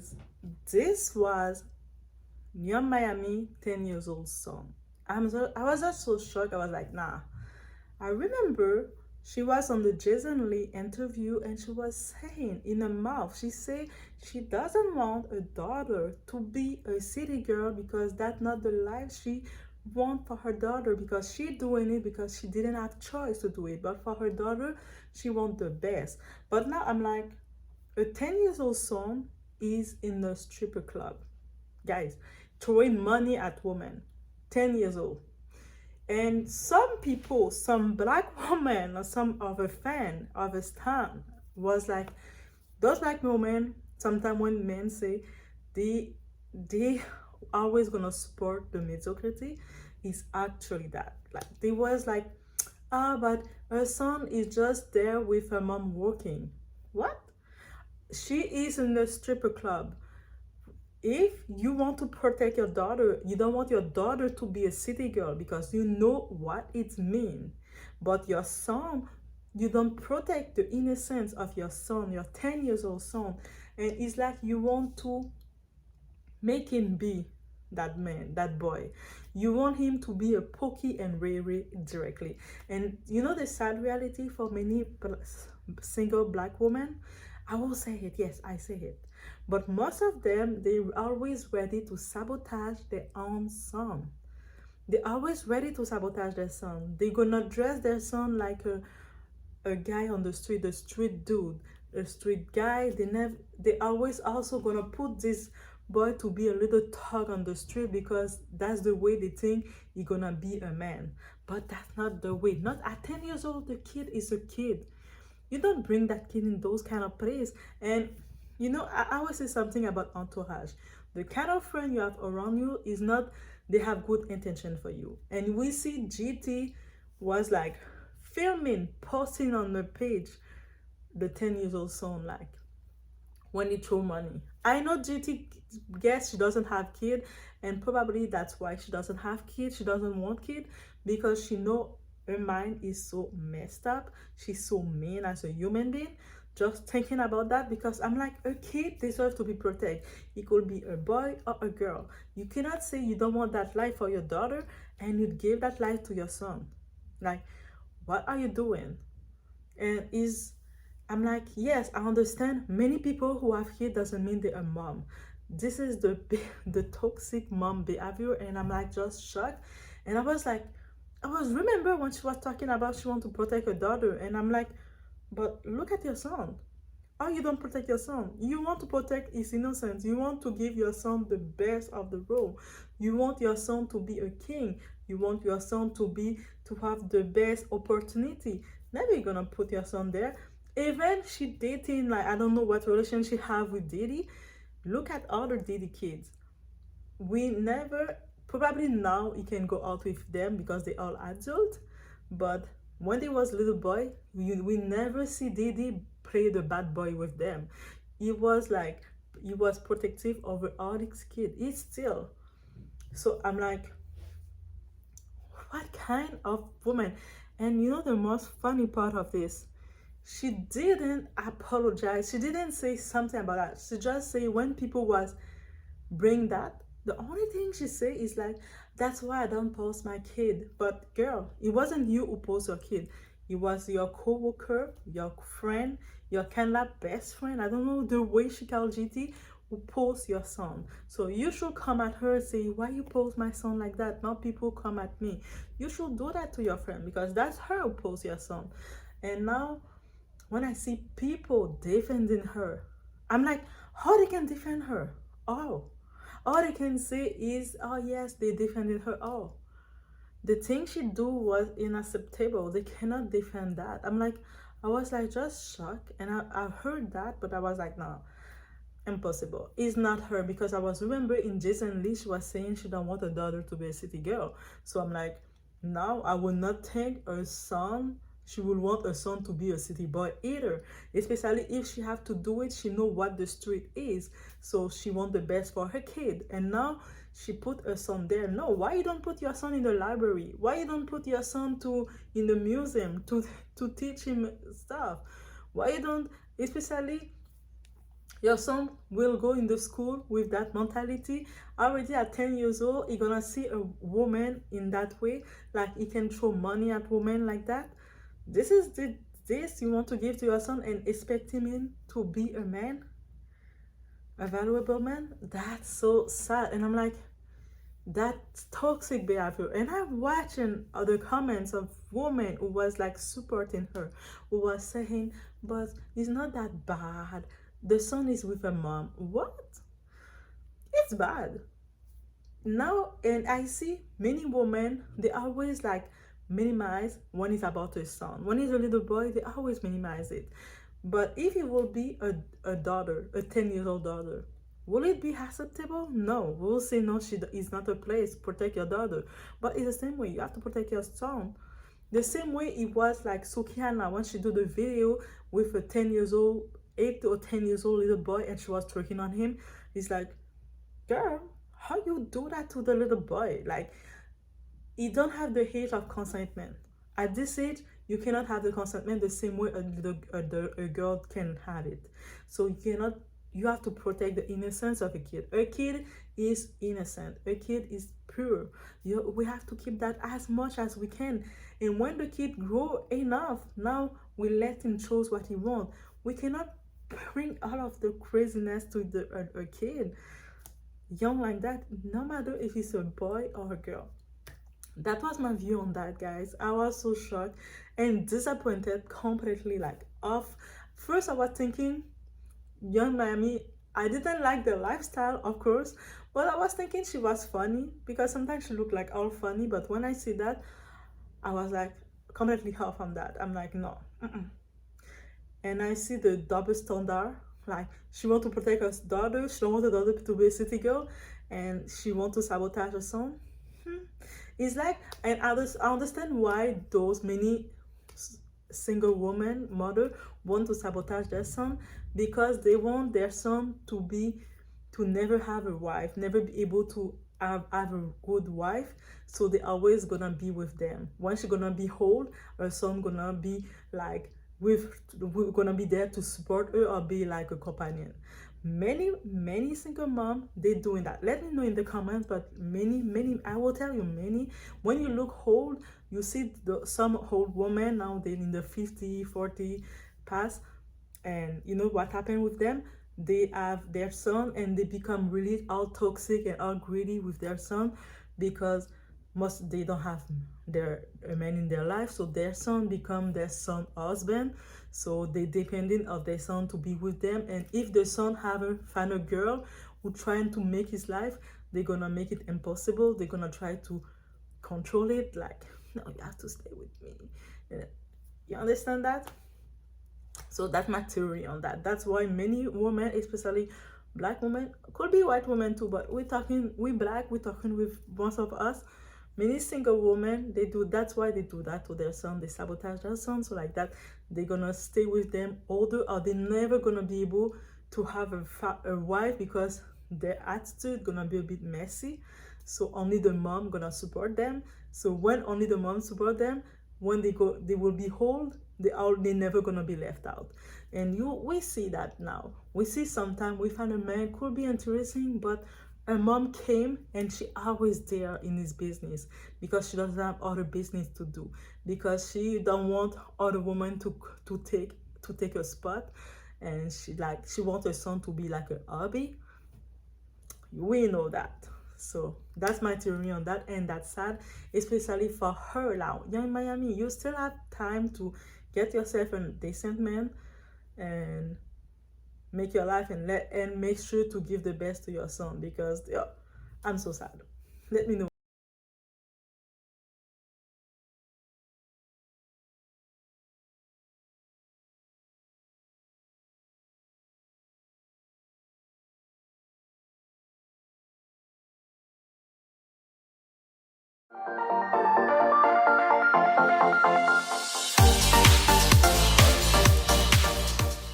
guys, this was Neon Miami 10 years old song. I was just so shocked. I was like, nah. I remember she was on the Jason Lee interview and she was saying in her mouth, she said she doesn't want a daughter to be a city girl because that's not the life she want for her daughter, because she doing it because she didn't have choice to do it. But for her daughter, she want the best. But now I'm like, a 10 years old son is in the stripper club. Guys, throwing money at women. 10 years old. And some people, some black woman or some other fan of a stan was like, those black women, sometimes when men say they always gonna support the mediocrity, is actually that. Like they was like, but her son is just there with her mom working. What? She is in the stripper club. If you want to protect your daughter, you don't want your daughter to be a city girl because you know what it means. But your son, you don't protect the innocence of your son, your 10 years old son. And it's like you want to make him be that man, that boy. You want him to be a Pokey and Ray directly. And you know the sad reality for many single black women? I will say it, yes, I say it. But most of them, they're always ready to sabotage their own son. They're always ready to sabotage their son. They're gonna dress their son like a guy on the street, a street dude, a street guy. They always also gonna put this boy to be a little thug on the street because that's the way they think he's gonna be a man. But that's not the way. Not at 10 years old, the kid is a kid. You don't bring that kid in those kind of place. And you know, I always say something about entourage. The kind of friend you have around you is not, they have good intention for you. And we see GT was like filming, posting on the page the 10 years old son, like when he throw money. I know GT, guess she doesn't have kid, and probably that's why she doesn't have kid. She doesn't want kid because she know her mind is so messed up. She's so mean as a human being. Just thinking about that, because I'm like, a kid deserves to be protected. It could be a boy or a girl. You cannot say you don't want that life for your daughter and you give that life to your son. Like, what are you doing? And I'm like, yes, I understand many people who have kids doesn't mean they're a mom. This is the toxic mom behavior, and I'm like just shocked. And I was like, remember when she was talking about she want to protect her daughter, and I'm like, but look at your son. Oh, you don't protect your son. You want to protect his innocence. You want to give your son the best of the role. You want your son to be a king. You want your son to have the best opportunity. Never you're gonna put your son there. Even she dating, like, I don't know what relationship she have with Diddy. Look at other Diddy kids. We never, probably now he can go out with them because they all adult, but when they was little boy, we never see Diddy play the bad boy with them. He was like, he was protective over all his kids. He's still. So I'm like, what kind of woman? And you know the most funny part of this, she didn't apologize. She didn't say something about that. She just say when people was bring that, the only thing she say is like, that's why I don't post my kid. But girl, it wasn't you who post your kid. It was your co-worker, your friend, your kind of best friend. I don't know the way she called GT, who post your son. So you should come at her and say, why you post my son like that? Not people come at me. You should do that to your friend because that's her who post your son. And now when I see people defending her, I'm like, how they can defend her? Oh, all they can say is, oh yes, they defended her. Oh, the thing she do was unacceptable. They cannot defend that. I was like just shocked, and I've heard that, but I was like, no, impossible. It's not her, because I was remember in Jason Lee, she was saying she don't want her daughter to be a city girl. So I'm like, now I will not think her son, she will want her son to be a city boy either, especially if she have to do it. She know what the street is, so she want the best for her kid. And now she put her son there. No, why you don't put your son in the library? Why you don't put your son in the museum to teach him stuff? Why you don't, especially Your son will go in the school with that mentality. Already at 10 years old, he gonna see a woman in that way, like he can throw money at women like that. This is this you want to give to your son and expect him to be a man, a valuable man? That's so sad. And I'm like, that's toxic behavior. And I'm watching other comments of women who was like supporting her, who was saying, but it's not that bad, the son is with a mom. What? It's bad now. And I see many women, they always like minimize when it's about a son. When it's a little boy, they always minimize it. But if it will be a daughter, a 10 years old daughter, will it be acceptable? No. We'll say no, she is not a place. Protect your daughter. But it's the same way. You have to protect your son. The same way it was like Sukiana when she did the video with a 10 years old, 8 or 10 years old little boy, and she was twerking on him. It's like, girl, how you do that to the little boy? Like, he don't have the age of consentment. At this age, you cannot have the consentment the same way a girl can have it. So you cannot, you have to protect the innocence of a kid. A kid is innocent. A kid is pure. We have to keep that as much as we can. And when the kid grow enough, now we let him choose what he wants. We cannot bring all of the craziness to a kid young like that, no matter if it's a boy or a girl. That was my view on that, guys. I was so shocked and disappointed, completely like off. First I was thinking Young Miami, I didn't like the lifestyle, of course, but I was thinking she was funny because sometimes she looked like all funny, but when I see that, I was like completely off on that. I'm like, no. And I see the double standard, like she want to protect her daughter, she don't want her daughter to be a city girl, and she want to sabotage her son. It's like, and I understand why those many single women mother want to sabotage their son, because they want their son to never have a wife, never be able to have a good wife. So they always gonna be with them. When she gonna be old, her son gonna be like we're gonna be there to support her or be like a companion. Many single mom, they doing that. Let me know in the comments, but many, I will tell you, many, when you look old, you see some old women now, they in the 50 40 past, and you know what happened with them? They have their son and they become really all toxic and all greedy with their son, because most they don't have their a man in their life, so their son become their son husband, so they depending on their son to be with them. And if the son have a find a girl who trying to make his life, they're gonna make it impossible. They're gonna try to control it, like, no, you have to stay with me. You understand that? So that's my theory on that. That's why many women, especially black women, could be white women too, but we black, we're talking with most of us. Many single women, they do, that's why they do that to their son. They sabotage their son, so like that they're gonna stay with them older, or they're never gonna be able to have a wife, because their attitude gonna be a bit messy. So only the mom gonna support them. So when only the mom support them, when they will be old, they never gonna be left out. And we see that now. We see sometimes we find a man could be interesting, but her mom came and she always there in his business, because she doesn't have other business to do, because she don't want other women to take her spot, and she wants her son to be like a hobby. We know that. So that's my theory on that, and that's sad, especially for her now. Young Miami, you still have time to get yourself a decent man and make your life, and make sure to give the best to your son, because I'm so sad. Let me know.